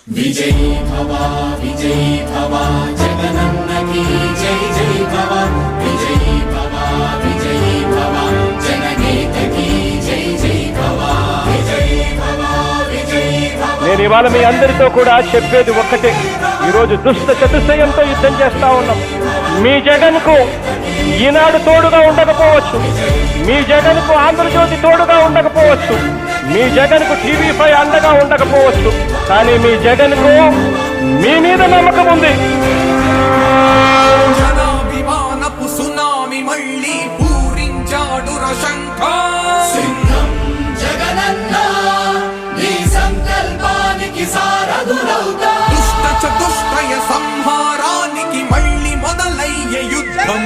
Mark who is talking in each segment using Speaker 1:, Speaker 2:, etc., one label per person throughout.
Speaker 1: విజయీ భవ జగనన్నకి జై జై భవ విజయీ భవ జననేతకి జై జై భవ విజయీ భవ.
Speaker 2: నేను ఇవాళ మీ అందరితో కూడా చెప్పేది ఒక్కటే, ఈరోజు దుష్ట చతుష్టయంతో యుద్ధం చేస్తా ఉన్నాం. మీ జగన్కు ఈనాడు తోడుగా ఉండకపోవచ్చు, మీ జగన్కు ఆంధ్రజ్యోతి తోడుగా ఉండకపోవచ్చు, మీ జగన్కు TV5 అండగా ఉండకపోవచ్చు, కానీ మీ జగన్కు మీ మీద నమ్మకం ఉంది.
Speaker 3: జనాభిమానపు సునామీ మళ్ళీ పూరించాడు
Speaker 1: సింహం జగనన్న నీ సంకల్పానికి సారథులవుతా.
Speaker 3: దుష్ట చతుష్టయ సంహారానికి మళ్ళీ మొదలయ్యే యుద్ధం.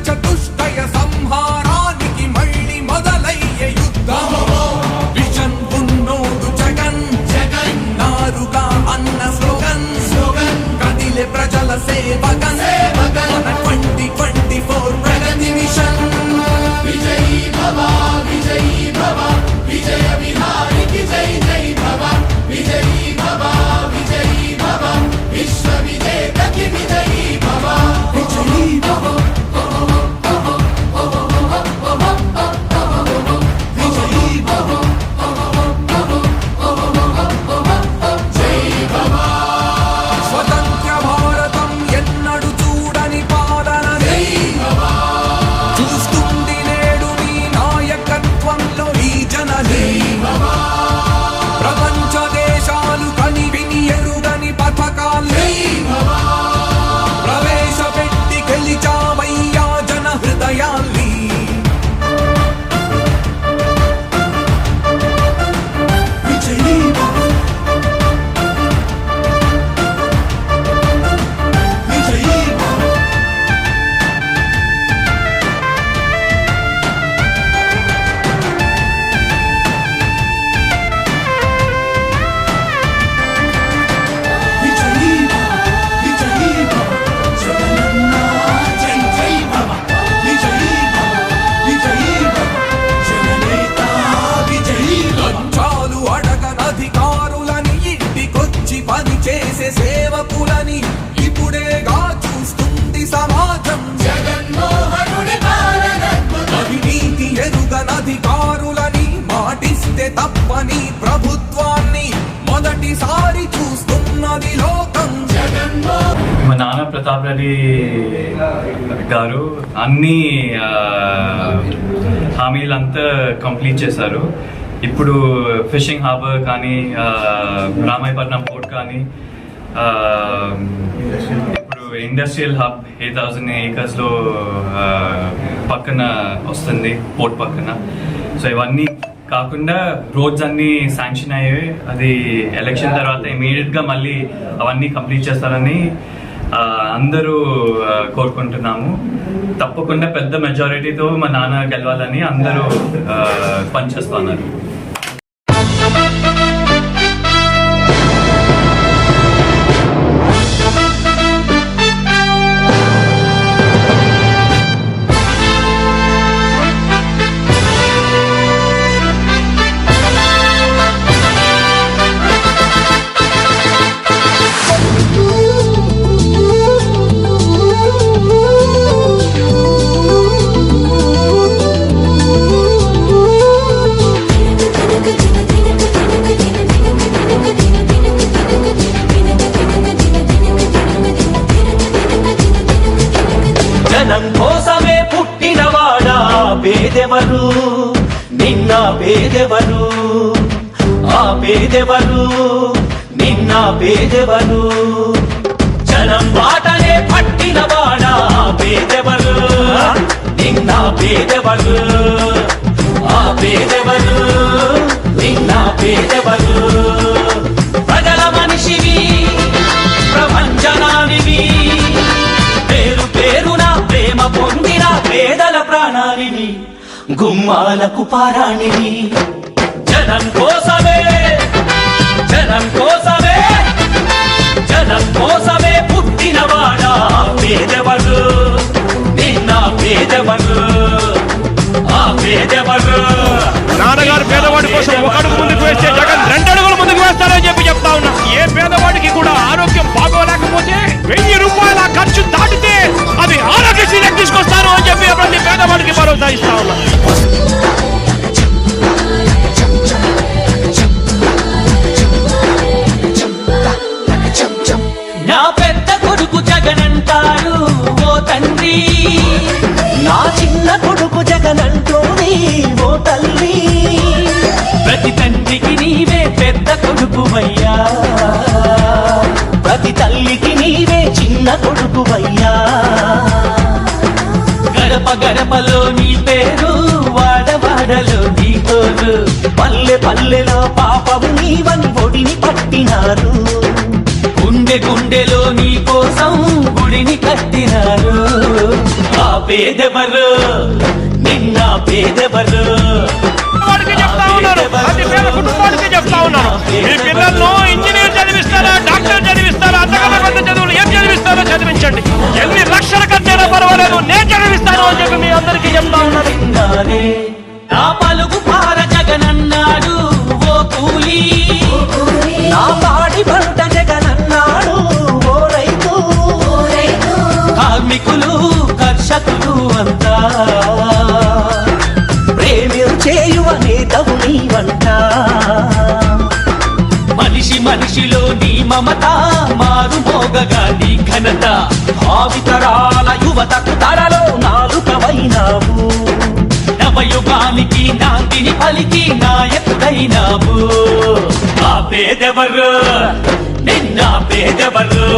Speaker 3: చతుష్టయ సంహారానికి మళ్ళీ మొదలయ్యే యుద్ధం. విజన్ ఉన్నోడు జగన్, నారుగా అన్న స్లోగన్, కదిలే ప్రజల సేవగన్, మన 2024 ప్రగతి మిషన్.
Speaker 1: విజయీ భవ విజయ విహారికి జై జై భవ విజయీ భవ విశ్వ విజేతకి విజయీ భవ విజయీ భవ.
Speaker 3: ప్రపంచ దేశాలు కని విని ఎరుగని పథకాల్ని ప్రవేశపెట్టి గెలిచావయ్యా జన హృదయాల్ని. విజయీ భవ విజయీ భవ. చేసే సేవకులని ఇప్పుడేగా చూస్తుంది సమాజం.
Speaker 1: జగన్మోహనుడి పాలనద్భుతం.
Speaker 3: అవినీతి ఎరుగనధికారులని మాటిస్తే తప్పని ప్రభుత్వాన్ని మొదటిసారి చూస్తున్నది లోకం.
Speaker 4: మా నాన్న ప్రతాప్ రెడ్డి గారు అన్ని హామీలంతా కంప్లీట్ చేశారు. ఇప్పుడు ఫిషింగ్ హార్బర్ కానీ, రామాయపట్నం పోర్ట్ కానీ, ఇప్పుడు ఇండస్ట్రియల్ హబ్ 8,000 acres పక్కన వస్తుంది, పోర్ట్ పక్కన. సో ఇవన్నీ కాకుండా రోడ్స్ అన్నీ శాంక్షన్ అయ్యాయి. అది ఎలక్షన్ తర్వాత ఇమీడియట్గా మళ్ళీ అవన్నీ కంప్లీట్ చేస్తారని అందరూ కోరుకుంటున్నాము. తప్పకుండా పెద్ద మెజారిటీతో మా నాన్న గెలవాలని అందరూ పనిచేస్తున్నారు.
Speaker 5: జనం కోసమే పుట్టినవాడా పేదెవరు, నిన్న పేదెవరు, ఆ పేదెవరు, నిన్న పేదెవరు. జనం బాటనే పట్టినవాడా పేదెవరు, నిన్న పేదెవరు, ఆ పేదెవరు, నిన్న పేదెవరు. ప్రజల మనిషివి, ప్రపంచనానివి, పేరు పేరున ప్రేమ పొందిన పేదల ప్రాణానివి, గుమ్మాలకు పారాణివి. జనం కోసమే
Speaker 2: కొనసాగిస్తా ఉన్నాం.
Speaker 5: నా పెద్ద కొడుకు జగనంటాడు ఓ తండ్రి, నా చిన్న కొడుకు జగనంటోని ఓ తల్లి. ప్రతి తండ్రికి నీవే పెద్ద కొడుకువయ్యా, ప్రతి తల్లికి నీవే చిన్న కొడుకువయ్యా. గడప గడపలో నీ పేరు, వాడవాడలో నీ తోరు, పల్లె పల్లెలో పాపము నీవని ఒడిని పట్టినారు. గుండె గుండెలో నీ కోసం గుడిని కట్టినారు. ఆ పేదెవరు, నిన్న పేదెవరు?
Speaker 2: వాడికి చెప్తా ఉన్నాను, అతి పేద కుటుంబానికి చెప్తా ఉన్నాను, మీ పిల్లలను ఇంజనీర్ చదివిస్తారా, డాక్టర్ చదివిస్తారా, అంతకన్నా పెద్ద చదువులు ఏం చదివిస్తారో చదివించండి, ఎన్ని లక్షల ఖర్చైనా పర్వాలేదు నేను చదివిస్తాను అని చెప్పి మీ అందరికీ చెప్తా ఉన్నాను.
Speaker 5: నా పలుకు పార జగనన్నాడు ఓ కూలి, నా పాడి పంట జగనన్నాడు ఓ రైతు. కార్మికులు కర్షకులు అంతా ప్రేమించేయువ నేతవు నీవంట. మనిషి మనిషిలో నీ మమత, మారు మోగగా నీ ఘనత. భావితరాల యువతకు తరలో నాలుకవైనావు, నవయుగానికి నాందిని పలికి నాయకుడైనావు. ఆ పేదెవరు, నిన్న పేదెవరు?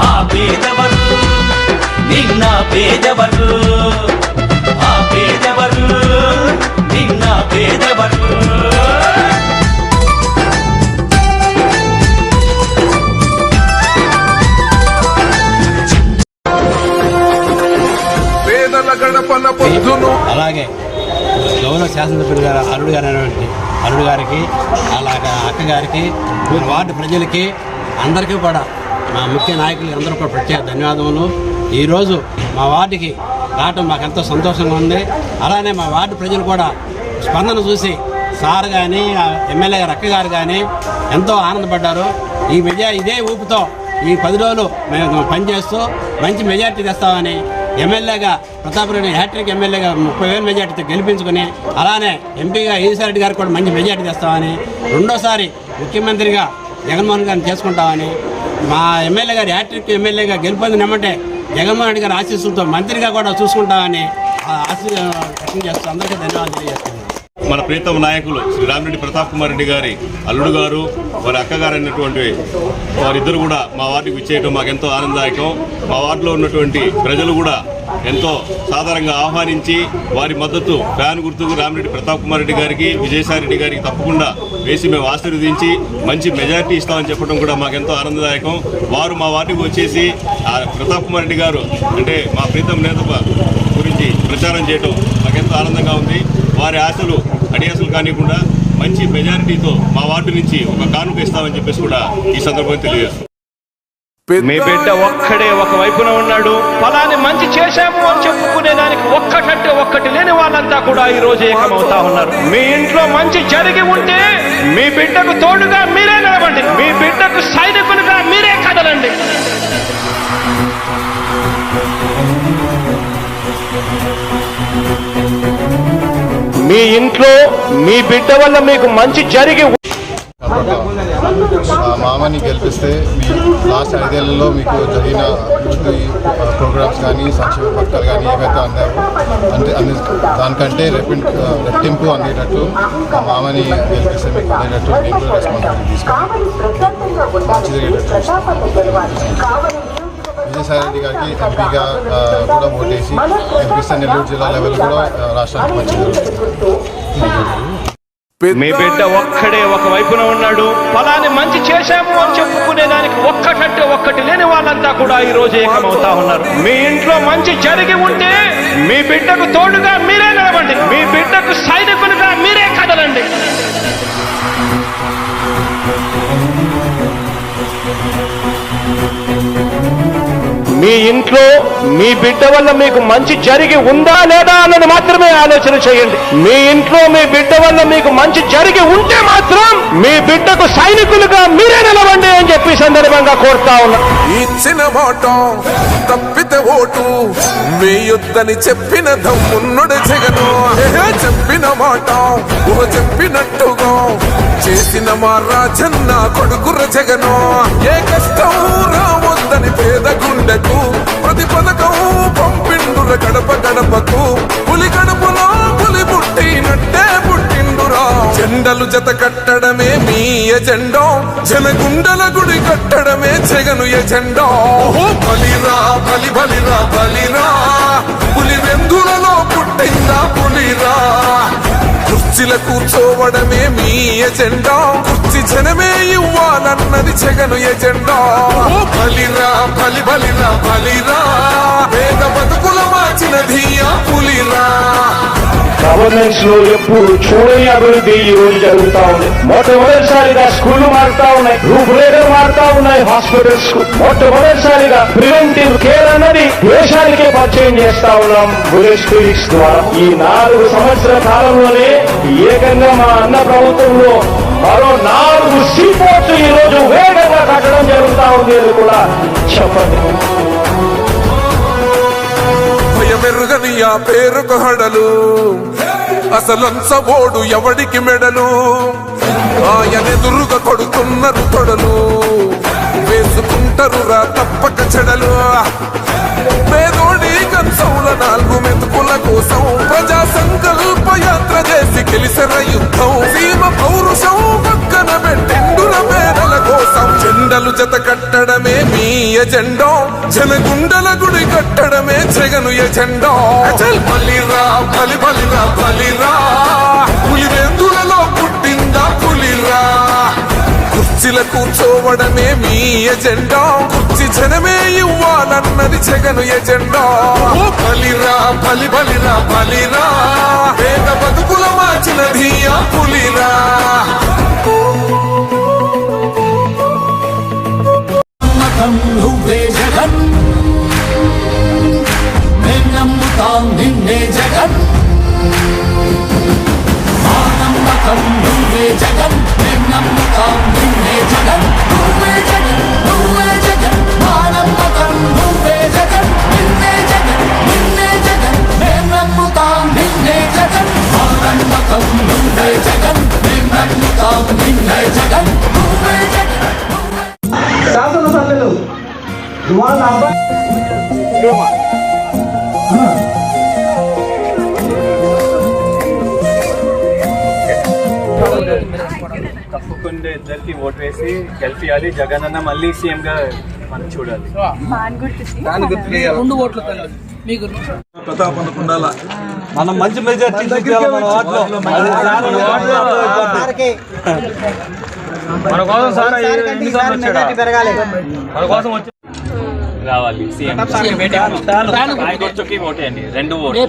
Speaker 5: ఆ పేదెవరు, నిన్న పేదెవరు? ఆ పేదెవరు, నిన్న పేదెవరు?
Speaker 6: అలాగే గౌరవ శాసనసభ్యులు గారు అల్లుడు గారు అనేటువంటి అల్లుడు గారికి, అలాగే అక్కగారికి, మన వార్డు ప్రజలకి అందరికీ కూడా, మా ముఖ్య నాయకులకి అందరూ కూడా ప్రత్యేక ధన్యవాదములు. ఈరోజు మా వార్డుకి రావటం మాకు ఎంతో సంతోషంగా ఉంది. అలానే మా వార్డు ప్రజలు కూడా స్పందన చూసి సార్ కానీ, ఎమ్మెల్యే గారు అక్కగారు కానీ ఎంతో ఆనందపడ్డారు. ఇదే ఊపుతో ఈ 10 రోజులు మేము పనిచేస్తూ మంచి మెజార్టీ తెస్తామని, ఎమ్మెల్యేగా ప్రతాపరెడ్డి హ్యాట్రిక్ ఎమ్మెల్యేగా 30,000 మెజార్టీతో గెలిపించుకుని, అలానే ఎంపీగా ఈశ్వరెడ్డి గారికి కూడా మంచి మెజార్టీ తెస్తామని, రెండోసారి ముఖ్యమంత్రిగా జగన్మోహన్ గారిని చేసుకుంటామని, మా ఎమ్మెల్యే గారు హ్యాట్రిక్ ఎమ్మెల్యేగా గెలుపొందినమంటే జగన్మోహన్ రెడ్డి గారి ఆశీస్సులతో మంత్రిగా కూడా చూసుకుంటామని వ్యక్తం చేస్తూ అందరికీ ధన్యవాదాలు తెలియజేస్తున్నాను.
Speaker 7: మన ప్రీతమ నాయకులు శ్రీ రామిరెడ్డి ప్రతాప్ కుమార్ రెడ్డి గారి అల్లుడు గారు, వారి అక్కగారు అయినటువంటి వారిద్దరు కూడా మా వార్డుకి విచ్చేయడం మాకెంతో ఆనందదాయకం. మా వార్డులో ఉన్నటువంటి ప్రజలు కూడా ఎంతో సాధారణంగా ఆహ్వానించి వారి మద్దతు ఫ్యాన్ గుర్తుకు రామిరెడ్డి ప్రతాప్ కుమార్ రెడ్డి గారికి, విజయసాయిరెడ్డి గారికి తప్పకుండా వేసి మేము ఆశీర్వదించి మంచి మెజారిటీ ఇస్తామని చెప్పడం కూడా మాకెంతో ఆనందదాయకం. వారు మా వార్డుకి వచ్చేసి ప్రతాప్ కుమార్ రెడ్డి గారు అంటే మా ప్రీతం నేత గురించి ప్రచారం చేయడం మాకెంతో ఆనందంగా ఉంది. వారి ఆశలు అడియాసలు కానివ్వకుండా మంచి మెజారిటీతో మా వార్డు నుంచి ఒక కానుక ఇస్తామని చెప్పేసి కూడా ఈ సందర్భంగా తెలియజేస్తాం.
Speaker 2: మీ బిడ్డ ఒక్కడే ఒక వైపున ఉన్నాడు, ఫలాన్ని మంచి చేశాము అని చెప్పుకునే దానికి ఒక్కటంటే ఒక్కటి లేని వాళ్ళంతా కూడా ఈ రోజు ఏకమవుతా ఉన్నారు. మీ ఇంట్లో మంచి జరిగి ఉంటే మీ బిడ్డకు తోడుగా మీరే నిలబండి, మీ బిడ్డకు సైనికులుగా మీరే కదలండి. మీ ఇంట్లో మీ బిడ్డ వల్ల మీకు మంచి జరిగి
Speaker 8: మామని గెలిపిస్తే మీ లాస్ట్ 5 ఏళ్లలో మీకు జరిగిన అభివృద్ధి ప్రోగ్రామ్స్ కానీ, సంక్షేమ పథకాలు కానీ ఏవైతే అన్నారో అంటే దానికంటే రెట్టింపు అందేటట్టు మా మామని గెలిపిస్తే మీకు అందేటట్టు నేను కూడా రెస్పాన్సిబిలిటీ తీసుకొని మంచి జరిగేటట్టు విజయసాయిరెడ్డి గారికి ఎంపీగా కూడా ఓటేసి గెలిపిస్తే నెల్లూరు జిల్లా లెవెల్ కూడా రాష్ట్రానికి మంచి జరుగుతుంది.
Speaker 2: మీ బిడ్డ ఒక్కడే ఒక వైపున ఉన్నాడు, ఫలాన్ని మంచి చేశాము అని చెప్పుకునే దానికి ఒక్కటంటే ఒక్కటి లేని వాళ్ళంతా కూడా ఈ రోజు ఏకమవుతా ఉన్నారు. మీ ఇంట్లో మంచి జరిగి ఉంటే మీ బిడ్డకు తోడుగా మీరే నిలబండి, మీ బిడ్డకు సైనికులుగా మీరే కదలండి. మీ ఇంట్లో మీ బిడ్డ వల్ల మీకు మంచి జరిగి ఉందా లేదా అన్నది మాత్రమే ఆలోచన చేయండి. మీ ఇంట్లో మీ బిడ్డ వల్ల మీకు మంచి జరిగి ఉంటే మాత్రం మీ బిడ్డకు సైనికులుగా మీరే నిలవండి అని చెప్పి సందర్భంగా కోరుతా ఉన్నా.
Speaker 3: ఇచ్చిన మాట తప్పితే ఓటు వేయొద్దని చెప్పిన దమ్మున్నడు జగను. చెప్పిన మాట చెప్పినట్టుగా చేసిన మా రాజన్న కొడుకుర జగను. ఏ కష్టం రావద్దని పేద గుండెకు ప్రతి పథకం పంపిండుర గడప గడపకు. పులి గడపలో పులి పుట్టినట్టే పుట్టిండురా. జెండలు జత కట్టడమే మీ ఎజెండా, జనగుండల గుడి కట్టడమే జగను ఎజెండా. బలిరా బలి బలిరా బలిరా, పులి వెందులలో పుట్టిందా పులిరా. కుర్చీల కూర్చోవడమే మీ ఎజెండా, కుర్చీ జనమే ఇవ్వాలన్నది జగను ఎజెండా. బలిరా బలి బలిరా బలిరా, పేద బతుకుల మార్చినది ఆ పులిరా.
Speaker 2: గవర్నెన్స్ లో ఎప్పుడు చూడని అభివృద్ధి ఈ రోజు జరుగుతా ఉంది. మొట్టమొదటిసారిగా స్కూళ్లు మారుతా ఉన్నాయి, రూపురేఖలు మారుతా ఉన్నాయి. హాస్పిటల్స్ మొట్టమొదటిసారిగా ప్రివెంటివ్ కేర్ అన్నది దేశానికే పరిచయం చేస్తా ఉన్నాం విలేజ్ క్లినిక్స్ ద్వారా. ఈ 4 సంవత్సరాల కాలంలోనే ఏకంగా మా అన్న ప్రభుత్వంలో మరో 4 సీపోర్ట్స్ ఈ రోజు వేగంగా కట్టడం జరుగుతా ఉంది అని కూడా చెప్పండి.
Speaker 3: భయమెరుగని ఆ పేరుకు హడలు, అసలంచబోడు ఎవడికి మెడలు. ఆయనెదురుగా కొడుతున్నారు తొడలు, వేసుకుంటారు రా తప్పక చెడలు. పేదోడి కంచంల 4 మెతుకుల కోసం ప్రజా సంకల్ప యాత్ర చేసి గెలిసిన యుద్ధం. సీమ పౌరుషం పక్కన పెట్టిండుల పేదల కోసం. జెండలు జత కట్టడమే మీ ఎజెండా, జనగుండల గుడి కట్టడమే జగను ఎజెండా. బలిరా బలి బలిరా బలిరా, పులి వెందులలో పుట్టిందా పులిరా. కుర్చీల కూర్చోవడమే మీ ఎజెండా, కుర్చీ జనమే ఇవ్వాలన్నది జగను ఎజెండా. బలిరా బలి బలిరా బలిరా, పేద బతుకుల మార్చినది ఆ పులిరా.
Speaker 5: నువ్వే జగన్, మేం నమ్ముతాం నిన్నే జగన్. మా నమ్మకం నువ్వే జగన్, మేం నమ్ముతాం నిన్నే జగన్. నువ్వే జగన్ నువ్వే జగన్, మా నమ్మకం నువ్వే జగన్. నిన్నే జగన్ నిన్నే జగన్, మేం నమ్ముతాం నిన్నే జగన్. మా నమ్మకం నువ్వే జగన్, మేం నమ్ముతాం నిన్నే జగన్. నువ్వే జగన్.
Speaker 9: శాసనసభ్యులు వాళ్ళ అబ్బాయి
Speaker 4: తప్పకుండా ఇద్దరికి ఓటు వేసి గెలిపియాలి. జగన్ అన్న మళ్ళీ సీఎం గా మనం చూడాలి.
Speaker 9: 2 ఓట్లు మీకు
Speaker 10: ప్రతాపం ఉండాల. మనం మంచి మెజార్టీ మన వార్డులో మన కోసం సార్ పెరగాలి, మన కోసం వచ్చి
Speaker 4: రావాలి సీఎం. ఓటేయండి 2 ఓట్లు. 13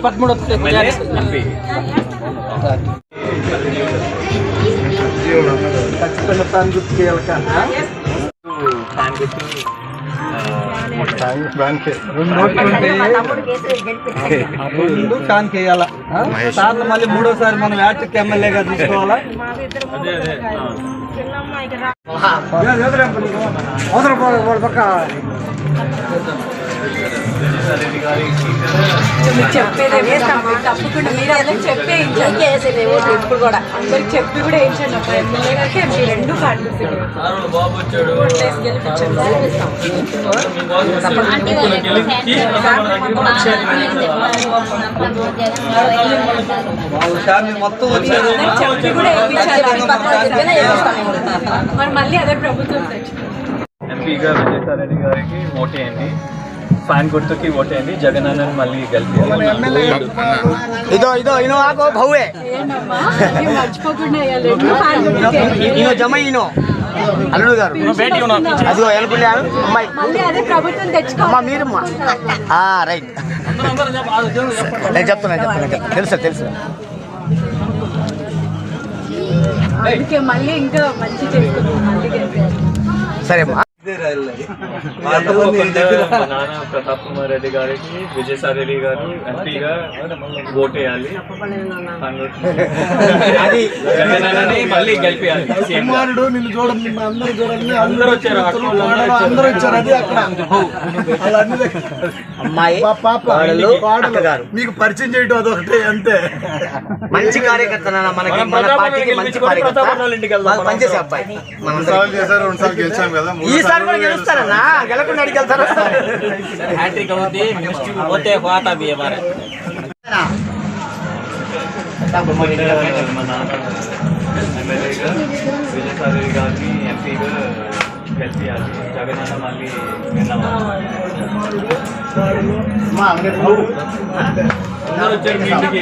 Speaker 10: ఫ్యాన్ కేయాలా సార్, మళ్ళీ 3వసారి మనం యాక్టివ్ ఎమ్మెల్యేగా తీసుకోవాలా.
Speaker 11: చెప్పేదే తప్పకుండా మీరు అందరూ చెప్పేయించండి. ఇప్పుడు కూడా అందరికి చెప్పి కూడా వేయించండి. ఒక ఎమ్మెల్యే గారికి ఎంపీ 2
Speaker 10: మొత్తం వచ్చేది
Speaker 11: చెప్పి కూడా మరి మళ్ళీ అదే ప్రభుత్వం
Speaker 4: ఎంపీగా విజయసాయిరెడ్డి గారికి ఓటేయండి, ఫ్యాన్ గుర్తుకి ఓటేయండి. జగన్ అన్న మళ్ళీ గెలిపి
Speaker 9: అల్లుడు గారు అదిగో ఎలుపుల్లారు అమ్మాయి
Speaker 11: అదే ప్రభుత్వం తెచ్చుకోమ్మా
Speaker 9: మీరు రైట్ నేను చెప్తాను తెలుసు
Speaker 11: అందుకే మళ్ళీ ఇంకా మంచి చేసుకుంటాం. మళ్ళీ
Speaker 9: సరే
Speaker 4: మా నాన్న ప్రతాప్ కుమార్ రెడ్డి గారికి విజయసాయి రెడ్డి గారు ఎంపీగా ఓటేయాలి, జగనన్నని మళ్ళీ గెలిపేయాలి.
Speaker 10: నిన్ను చూడండి, అందరూ చూడండి,
Speaker 4: అందరూ వచ్చారు,
Speaker 10: అందరూ వచ్చారు. అది అక్కడ
Speaker 9: అమ్మాయి
Speaker 10: పాప
Speaker 9: గారు
Speaker 10: మీకు పరిచయం చేయడం అదొకటే, అంతే.
Speaker 9: మంచి కార్యకర్త మనకి, మన పార్టీకి మంచి కార్యకర్త, బాగా పనిచేసే అబ్బాయి. ఈసారి కూడా గెలుస్తారన్నా, గెలకుండా అడిగెళ్తారా?
Speaker 4: హ్యాట్రిక్ అవుతుంది, ఓటే పాత బియ్యమారే. మా నాన్న ఎమ్మెల్యేగా విజయసాయి రెడ్డి గారిని ఎంపీగా గెలిపియాలి, జగనన్న మళ్ళీ అందరూ వచ్చారు మీ ఇంటికి.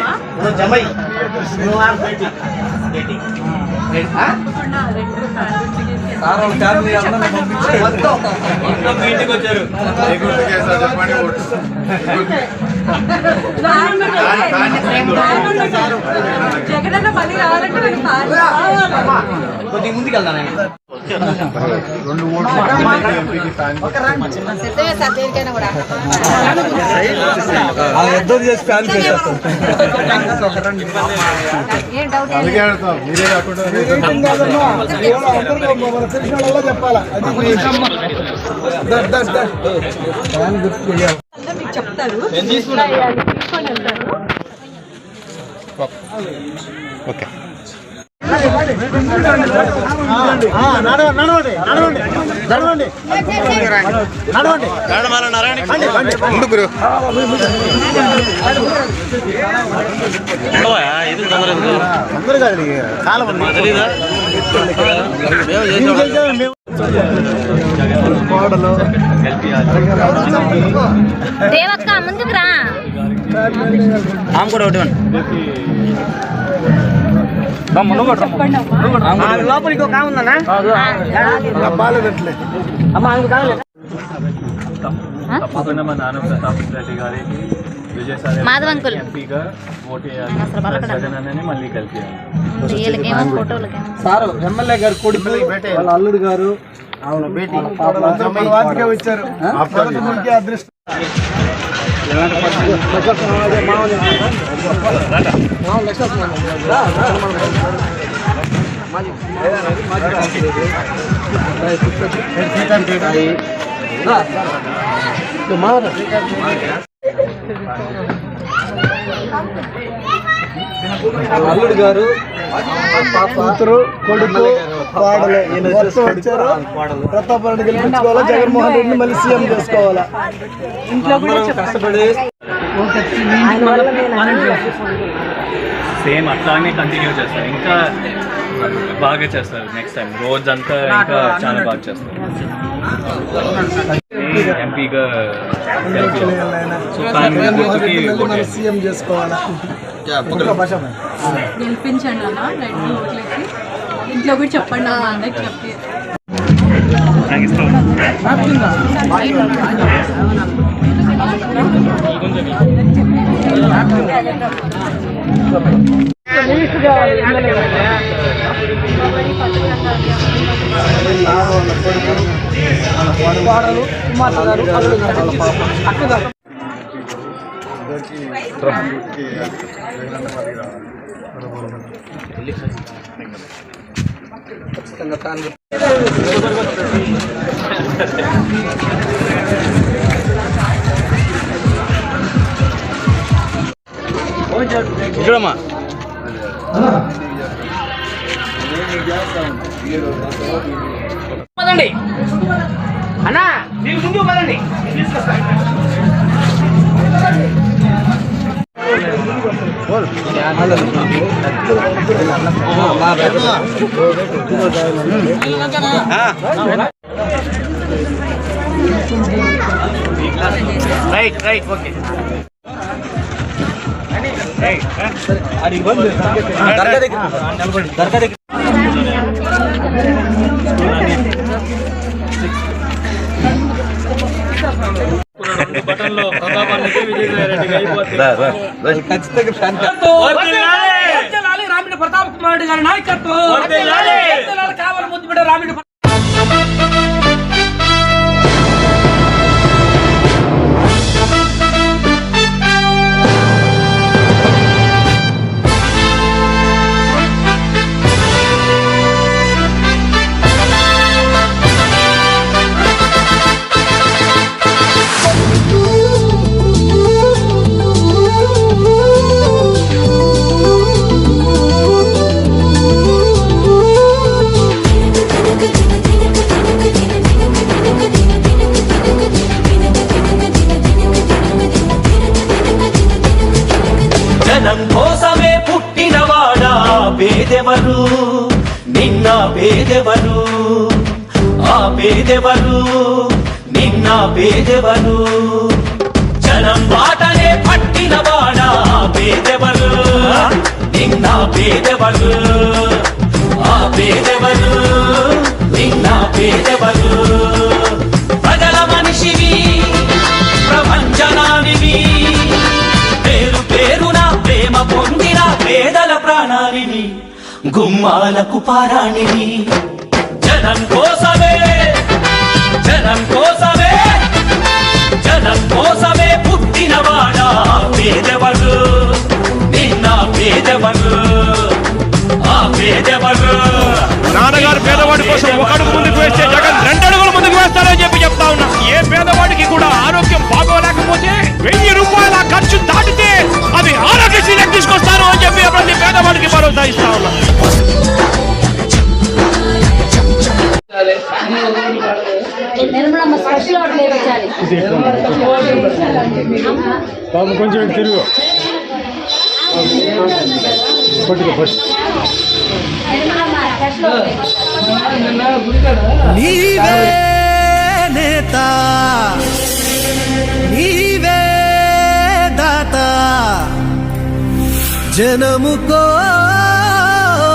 Speaker 4: మొత్తం మీ ఇంటికి వచ్చారు.
Speaker 11: జగనన్న మళ్ళీ రావాలంటే
Speaker 9: కొద్దిగా ముందుకు వెళ్తాను.
Speaker 10: యుద్ధం చేసి ఫ్యాన్ చేసేస్తాం.
Speaker 8: అందుకే ఆడతాం, మీరే కాకుండా
Speaker 10: తెలిసిన వాళ్ళ చెప్పాలా. అది
Speaker 11: మీకు చెప్తారు,
Speaker 8: ఓకే.
Speaker 12: దేవక్క ముందుకు రా.
Speaker 9: కూడా ఒకటి లోపల ఇంకో కాముందన్నా
Speaker 4: తప్పకుండా మా నాన్న ప్రతాప్ రెడ్డి గారికి విజయసాయి ఎంపీగా ఓటేయాలి, జగనన్నని మళ్ళీ గెలిపియాలి.
Speaker 10: సారు ఎమ్మెల్యే గారు కొడుకు, వాళ్ళ అల్లుడు గారు వాటికే వచ్చారు. అదృష్టం. అల్లుడు గారు, కూతురు, కొడుకు, కోడలు వచ్చారు. ప్రతాప్ రెడ్డి గెలిపించుకోవాలా, జగన్మోహన్ రెడ్డిని మళ్ళీ సీఎం చేసుకోవాలా.
Speaker 11: ఇంట్లో కూడా
Speaker 10: కష్టపడి
Speaker 4: సేమ్ అట్లానే కంటిన్యూ చేస్తారు, ఇంకా బాగా చేస్తారు. నెక్స్ట్ టైం రోజంతా ఇంకా చాలా బాగా చేస్తారు. ఎంపీగా
Speaker 10: సీఎం చేసుకోవాలా.
Speaker 11: గెలిపించండి అన్న, రెండు ఓట్లకి. ఇంట్లో కూడా చెప్పండి అన్న, అందరికి చెప్పి.
Speaker 10: వాడలు, కుమార్ గారు, అల్లుడు గారు, అక్క గారు. ఖచ్చితంగా ఫ్యాన్
Speaker 9: చూడమ్మా. పదండి అన్నా, మీరు ముందు పదండి. Right right okay.
Speaker 5: Ramidi Pratap Kumar Reddy గారి నాయకత్వం కావాలి. ముద్దుబిడ్డ రామిడి నిన్న పేదెవరు ఆ పేదెవరు నిన్న పేదెవరు జనం బాటనే పట్టినవాడా పేదెవరు నిన్న పేదెవరు ఆ పేదెవరు నిన్న పేదెవరు ప్రజల మనిషివి ప్రపంచనానివి పేరు పేరున ప్రేమ పొందిన పేదల ప్రాణానివి గుమ్మాలకు పారాణివి జనం కోసమే జనం కోసమే జనం కోసమే పుట్టినవాడా పేదెవరు నిన్న పేదెవరు ఆ పేదెవరు.
Speaker 2: నాన్నగారు పేదవాడి కోసం ఒక అడుగు ముందుకు వేస్తే జగన్ 2 అడుగులు ముందుకు వేస్తారని చెప్పి చెప్తా ఉన్నా. ఏ పేదవాడికి కూడా ఆరోగ్యం బాగోలేకపోతే 1000 రూపాయల ఖర్చు దాటితే అది ఆరోగ్యశ్రీలకు తీసుకొస్తారు అని చెప్పి ప్రతి పేదవాడికి భరోసా ఇస్తా ఉన్నా. కొంచెం తిరుగు
Speaker 5: నీవే నేత నీవే దాత జనము కోసమే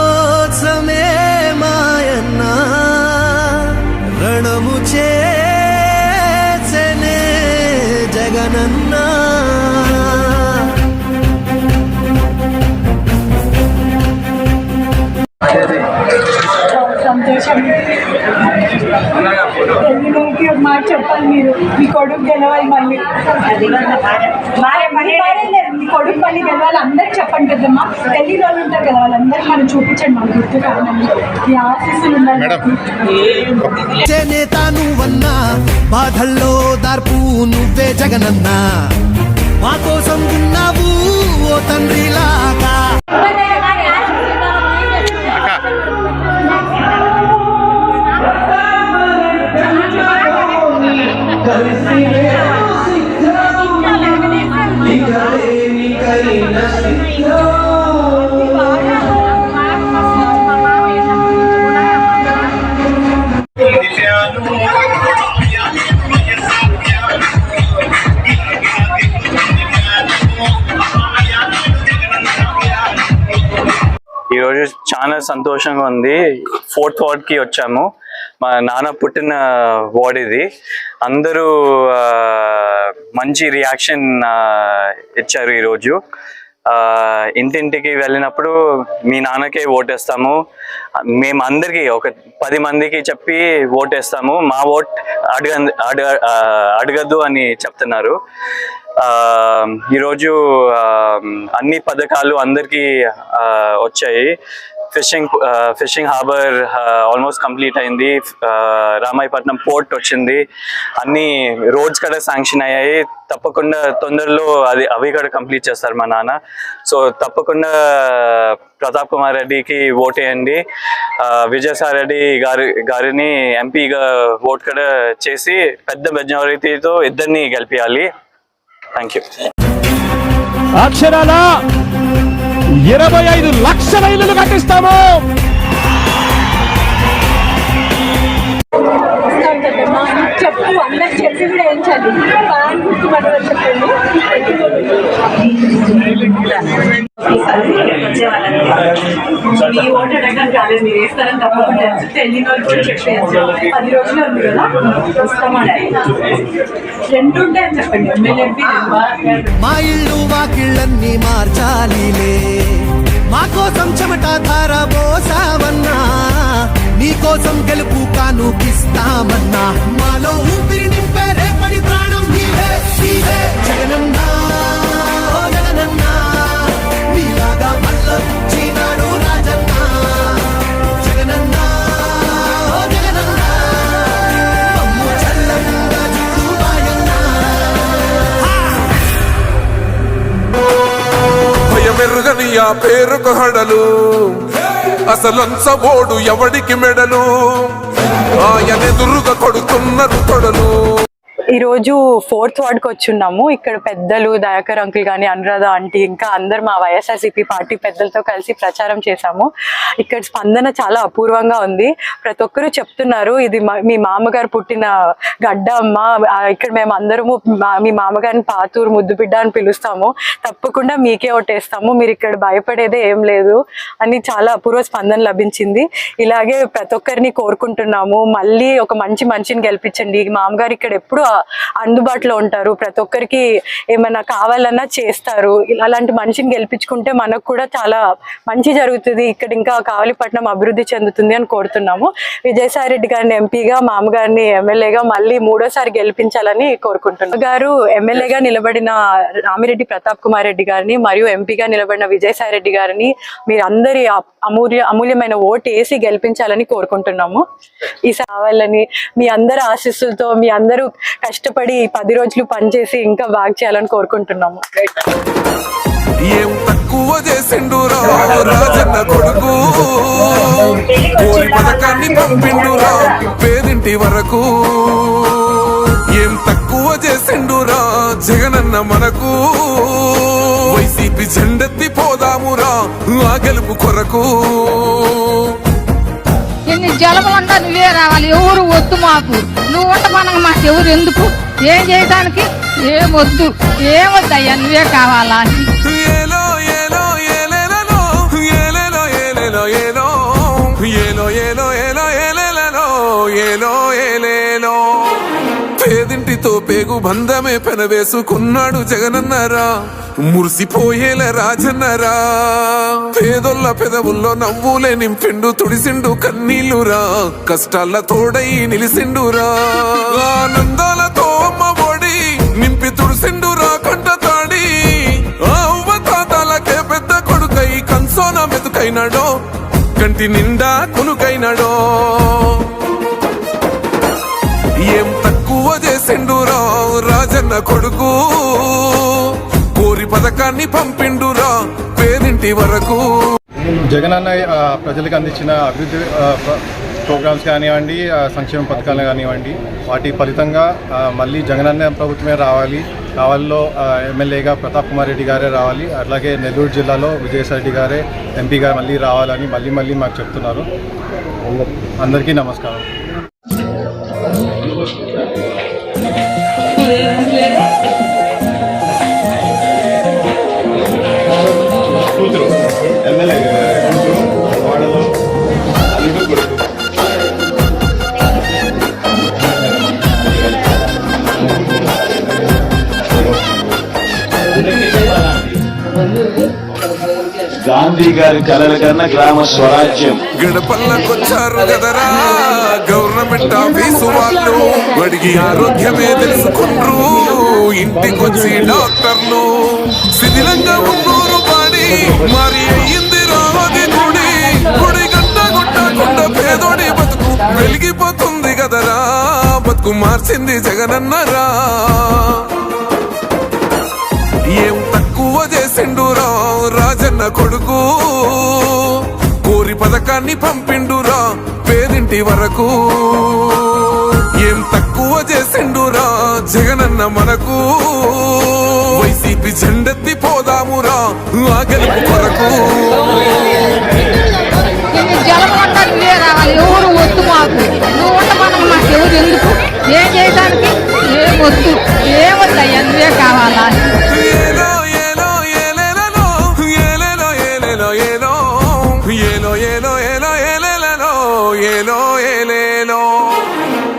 Speaker 5: మాయన్న రణము చేసెనే జగనన్నా
Speaker 11: సంతోషం. తెలుగుకి ఒక మాట చెప్పాలి, మీరు మీ కొడుకు గెలవాలి మళ్ళీ. మీ కొడుకు మళ్ళీ గెలవాలి అందరికి చెప్పండి కదమ్మా. తెలియని వాళ్ళు ఉంటారు కదా, వాళ్ళందరికీ మనం చూపించండి మన గుర్తు కావాలని. మీ ఆశీస్సులు ఉండాలి.
Speaker 5: నేత నువ్వన్నా బాధల్లో దార్పు నువ్వే జగనన్నా మా కోసం ఉన్నావు ఓ తండ్రిలాగా.
Speaker 4: ఈరోజు చాలా సంతోషంగా ఉంది. 4th వార్డ్కి వచ్చాము. మా నాన్న పుట్టిన వార్డ్ ఇది. అందరూ మంచి రియాక్షన్ ఇచ్చారు ఈరోజు. ఇంటింటికి వెళ్ళినప్పుడు మీ నాన్నకే ఓటేస్తాము, మేము అందరికీ ఒక 10 మందికి చెప్పి ఓటేస్తాము, మా ఓట్ అడగద్దు అని చెప్తున్నారు. ఈరోజు అన్ని పథకాలు అందరికీ వచ్చాయి. ఫిషింగ్ హార్బర్ ఆల్మోస్ట్ కంప్లీట్ అయింది. రామాయపట్నం పోర్ట్ వచ్చింది. అన్ని రోడ్స్ కూడా శాంక్షన్ అయ్యాయి. తప్పకుండా తొందరలో అవి కూడా కంప్లీట్ చేస్తారు మా నాన్న. సో తప్పకుండా ప్రతాప్ కుమార్ రెడ్డికి ఓటేయండి. విజయసాయి రెడ్డి గారిని ఎంపీగా ఓట్ కూడా చేసి పెద్ద మెజారిటీతో ఇద్దరిని గెలిపించాలి. Thank you.
Speaker 2: అక్షరాల 25 లక్షల ఇల్లులు కట్టిస్తాము.
Speaker 11: చెప్పు అందరికి చెప్పి కూడా ఏం చదివి చెప్పండి. ఈ ఓటు అడగడం కాలేదు, మీరు వేస్తారని తప్పకుండా తెలియని వాళ్ళు కూడా చెప్పేయచ్చు. 10 రోజులు ఉంది కదా, వస్తామని 2 ఉంటాయని చెప్పండి. ఎమ్మెల్యే
Speaker 5: మా ఇల్లు వాకిళ్ళన్నీ మార్చాలిలే, మా కోసం చెమట ధార పోసావన్నా, నీ కోసం గెలుపు కానుకిస్తామన్నా, మాలో ఊపిరి నింపే రేపటి ప్రాణం నీవే నీవే జగనన్నా ఓ జగనన్నా, నీలాగా మళ్ళొచ్చినాడు రాజన్నా, జగనన్నా ఓ జగనన్నా, అమ్ము చల్లంగా చూడు మాయన్నా.
Speaker 3: భయమెరుగని ఆ పేరుకు హడలు, అసలంచబోడు ఎవడికి మెడలు, ఆయనెదురుగా కొడుతున్నారు తొడలు.
Speaker 12: ఈరోజు 4th వార్డ్కి వచ్చున్నాము. ఇక్కడ పెద్దలు దయాకర్ అంకుల్ కానీ, అనురాధ ఆంటీ, ఇంకా అందరు మా వైఎస్ఆర్సీపీ పార్టీ పెద్దలతో కలిసి ప్రచారం చేశాము. ఇక్కడ స్పందన చాలా అపూర్వంగా ఉంది. ప్రతి ఒక్కరూ చెప్తున్నారు, ఇది మీ మామగారు పుట్టిన గడ్డ అమ్మ, ఇక్కడ మేము అందరము మీ మామగారిని పాతూరు ముద్దు బిడ్డ అని పిలుస్తాము, తప్పకుండా మీకే ఓటేస్తాము, మీరు ఇక్కడ భయపడేదే ఏం లేదు అని చాలా అపూర్వ స్పందన లభించింది. ఇలాగే ప్రతి ఒక్కరిని కోరుకుంటున్నాము, మళ్ళీ ఒక మంచి మనిషిని గెలిపించండి. మామగారు ఇక్కడ ఎప్పుడు అందుబాటులో ఉంటారు, ప్రతి ఒక్కరికి ఏమైనా కావాలన్నా చేస్తారు. అలాంటి మనిషిని గెలిపించుకుంటే మనకు కూడా చాలా మంచి జరుగుతుంది, ఇక్కడ ఇంకా కావలిపట్నం అభివృద్ధి చెందుతుంది అని కోరుతున్నాము. విజయసాయి రెడ్డి గారిని ఎంపీగా, మామగారిని ఎమ్మెల్యేగా మళ్ళీ 3వ సారి గెలిపించాలని కోరుకుంటున్నాం. గారు ఎమ్మెల్యేగా నిలబడిన రామిరెడ్డి ప్రతాప్ కుమార్ రెడ్డి గారిని మరియు ఎంపీగా నిలబడిన విజయసాయి రెడ్డి గారిని మీరందరి అమూల్యమైన ఓటు వేసి గెలిపించాలని కోరుకుంటున్నాము. ఈ కావాలని మీ అందరి ఆశీస్సులతో మీ అందరూ కష్టపడి 10 రోజులు పనిచేసి ఇంకా బాగా చేయాలని కోరుకుంటున్నాము.
Speaker 3: ఏం తక్కువ చేసిండురా రాజన్న కొడుకు, కోరి పథకాన్ని పంపిండురా పేదింటి వరకు. ఏం తక్కువ చేసిండురా జగనన్న మనకు, వైసీపీ జెండెత్తి పోదామురా ఆ గెలుపు కొరకు.
Speaker 13: ఎన్ని జలములంతా నువ్వే రావాలి, ఎవరు వద్దు మాకు, నువ్వు ఉండమనగా మాకు ఎవరు ఎందుకు, ఏం చేయడానికి ఏమొద్దు, ఏమొద్దయ్యా నువ్వే కావాలా.
Speaker 3: ఏలో ఏలో ఏలేలో ఏలేలో ఏలేలో ఏలో ఏలో ఏలో ఏలో ఏలేలో ఏలో ఏలేలో. పేదింటితో పేగు బంధమే పెనవేసుకున్నాడు జగనన్నరా, మురిసిపోయేల రాజన్నరా. పేదొల్ల పెదవుల్లో నవ్వులే నింపిండు, తుడిసిండు కన్నీళ్లురా, కష్టాల తోడై నిలిసిండురా. ఆనందాలతో అమ్మ ఒడి నింపి తుడిసిండురా కంట తాడి. అవ్వ తాతాలకే పెద్ద కొడుకై కన్సోన మెతుకైనాడో, కంటి నిండా కునుకైనాడో. ఏం తక్కువ చేసిండురా రాజన్న కొడుకు, కోరి పథకాన్ని పంపిండురా పేదింటి వరకు.
Speaker 8: జగనన్న ప్రజలకు అందించిన అభివృద్ధి ప్రోగ్రామ్స్ కానివ్వండి, సంక్షేమ పథకాలు కానివ్వండి, వాటి ఫలితంగా మళ్ళీ జగనన్న ప్రభుత్వమే రావాలి. కావలిలో ఎమ్మెల్యేగా ప్రతాప్ కుమార్ రెడ్డి గారే రావాలి, అట్లాగే నెల్లూరు జిల్లాలో విజయసాయి రెడ్డి గారే ఎంపీగా మళ్ళీ రావాలని మళ్ళీ మాకు చెప్తున్నారు. అందరికీ నమస్కారం.
Speaker 14: గాంధీ గారి కలల కన్నా గ్రామ స్వరాజ్యం.
Speaker 3: గడపల్లకొచ్చారు కదరా గవర్నమెంట్ ఆఫీసు వాళ్ళు, అడిగి ఆరోగ్యమే తెలుసుకుండ్రు ఇంటికొచ్చి డాక్టర్లు. శిథిలంగా ఉన్నూరు పాడి మరి అయ్యింది రావది గుడి, గుడి గంట గుట్టకుండా పేదోడి బతుకు వెలిగిపోతుంది కదరా, బతుకు మార్చింది జగనన్నరా. ఏం తక్కువ చేసిండురా రాజన్న కొడుకు, కోరి పథకాన్ని పంపిండురా పేదింటి వరకు. ఏం తక్కువ చేసిండురా జగనన్న మనకు, వైసీపీ జెండెత్తి పోదామురా ఆ గెలుపు కొరకు.
Speaker 13: జలమంతా నువ్వే రావాలి, ఎవరు వద్దు మాకు, నువ్వు ఉండమనగా మాకు ఎవరు ఎందుకు, ఏం చేయడానికి ఏమొద్దు, ఏమొద్దయ్యా నువ్వే కావాలా.
Speaker 3: ఏలో ఏలో ఏలేలో ఏలేలో ఏలేలో ఏలో ఏలో ఏలో ఏలో ఏలేలో ఏలో ఏలేలో.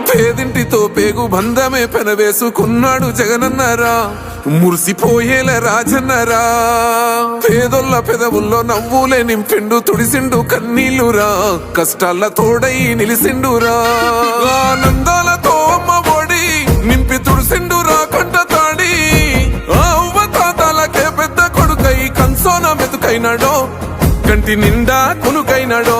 Speaker 3: పేదింటితో పేగు బంధమే పెనవేసుకున్నాడు జగనన్నరా, మురిసిపోయేల రాజన్నరా. పేదొల్ల పెదవుల్లో నవ్వులే నింపిండు, తుడిసిండు కన్నీళ్లురా, కష్టాల తోడై నిలిసిండురా. ఆనందాలతో అమ్మ ఒడి నింపి తుడిసిండురా కంట తాడి. అవ్వ తాతాలకే పెద్ద కొడుకై కన్సోన మెతుకైనాడో, కంటి నిండా కునుకైనాడో.